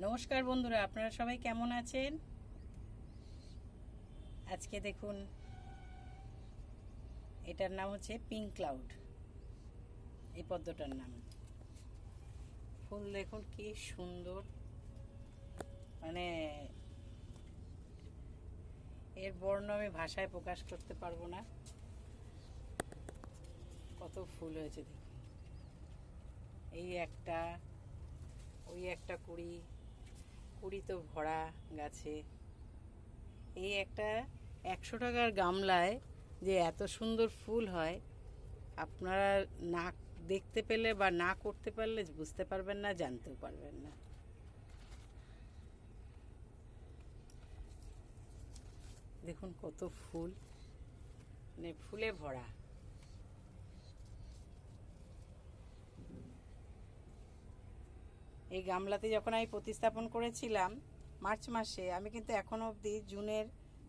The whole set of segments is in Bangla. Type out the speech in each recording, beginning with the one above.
নমস্কার বন্ধুরা, আপনারা সবাই কেমন আছেন? আজকে দেখুন, এটার নাম হচ্ছে পিঙ্ক ক্লাউড। এই পদ্মটার নাম। ফুল দেখুন কি সুন্দর, মানে এর বর্ণ আমি ভাষায় প্রকাশ করতে পারবো না। কত ফুল হয়েছে দেখুন। এই একটা, ওই একটা কুড়ি তো ভরা গাছে। এই একটা 100 টাকার গামলায় যে এত সুন্দর ফুল হয়, আপনারা না দেখতে পেলে বা না করতে পারলে বুঝতে পারবেন না, জানতেও পারবেন না। দেখুন কত ফুল, মানে ফুলে ভরা। এই গামলাতে যখন আমি প্রতিস্থাপন করেছিলাম মার্চ মাসে, আমি কিন্তু এখনো অবধি, জুনের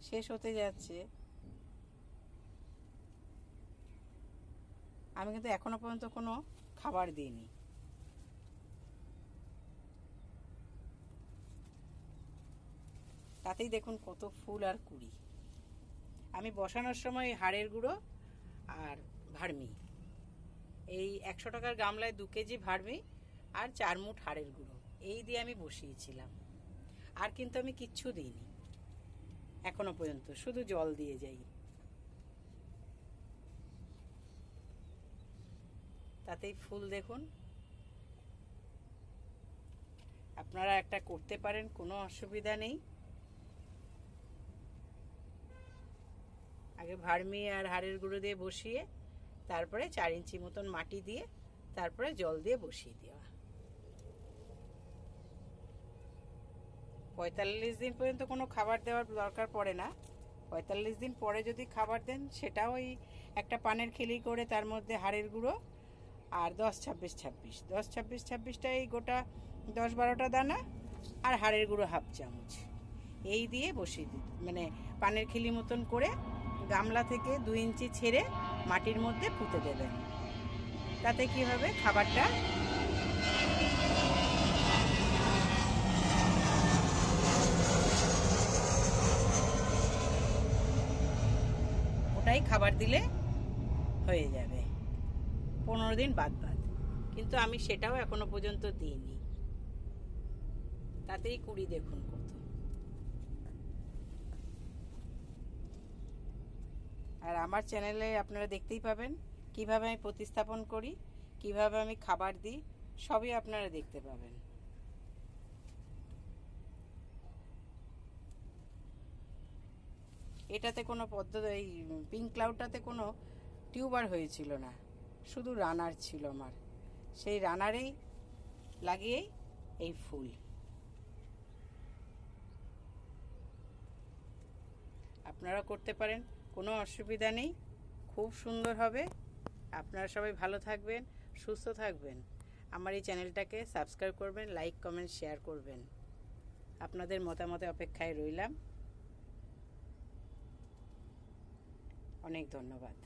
শেষ হতে যাচ্ছে, আমি কিন্তু এখনো পর্যন্ত কোনো খাবার দিইনি। তাতেই দেখুন কত ফুল আর কুড়ি। আমি বসানোর সময় হাড়ের গুঁড়ো আর ভার্মি, এই 100 টাকার গামলায় 2 কেজি ভার্মি আর 4 মুঠ হাড়ের গুঁড়ো, এই দিয়ে আমি বসিয়েছিলাম। আর কিন্তু আমি কিচ্ছু দিইনি এখনো পর্যন্ত, শুধু জল দিয়ে যাই। তাতেই ফুল দেখুন। আপনারা একটা করতে পারেন, কোনো অসুবিধা নেই। আগে ভার্মি আর হাড়ের গুঁড়ো দিয়ে বসিয়ে, তারপরে 4 ইঞ্চি মতন মাটি দিয়ে, তারপরে জল দিয়ে বসিয়ে দেওয়া। 45 দিন পর্যন্ত কোনো খাবার দেওয়ার দরকার পড়ে না। 45 দিন পরে যদি খাবার দেন, সেটাও ওই একটা পানের খিলি করে তার মধ্যে হাড়ের গুঁড়ো আর 10-26-26 এই গোটা 10-12টা দানা আর হাড়ের গুঁড়ো হাফ চামচ, এই দিয়ে বসিয়ে দিন। মানে পানের খিলি মতন করে গামলা থেকে 2 ইঞ্চি ছেড়ে মাটির মধ্যে পুঁতে দেবেন। তাতে কি হবে, খাবারটা ওটাই খাবার দিলে হয়ে যাবে 15 দিন বাদ। কিন্তু আমি সেটাও এখনো পর্যন্ত দিইনি। তাতেই কুড়ি দেখুন কত। আর আমার চ্যানেলে আপনারা দেখতেই পাবেন কিভাবে আমি প্রতিস্থাপন করি, কিভাবে আমি খাবার দিই, সবই আপনারা দেখতে পাবেন। এটাতে কোনো পদ্ধতি, এই পিঙ্ক ক্লাউডটাতে কোনো টিউবার হয়েছিল না, শুধু রানার ছিল আমার। সেই রানারেই লাগিয়েই এই ফুল। আপনারা করতে পারেন, কোনো অসুবিধা নেই, খুব সুন্দর হবে। আপনারা সবাই ভালো থাকবেন, সুস্থ থাকবেন। আমার এই চ্যানেলটাকে সাবস্ক্রাইব করবেন, লাইক কমেন্ট শেয়ার করবেন। আপনাদের মতামতের অপেক্ষায় রইলাম। অনেক ধন্যবাদ।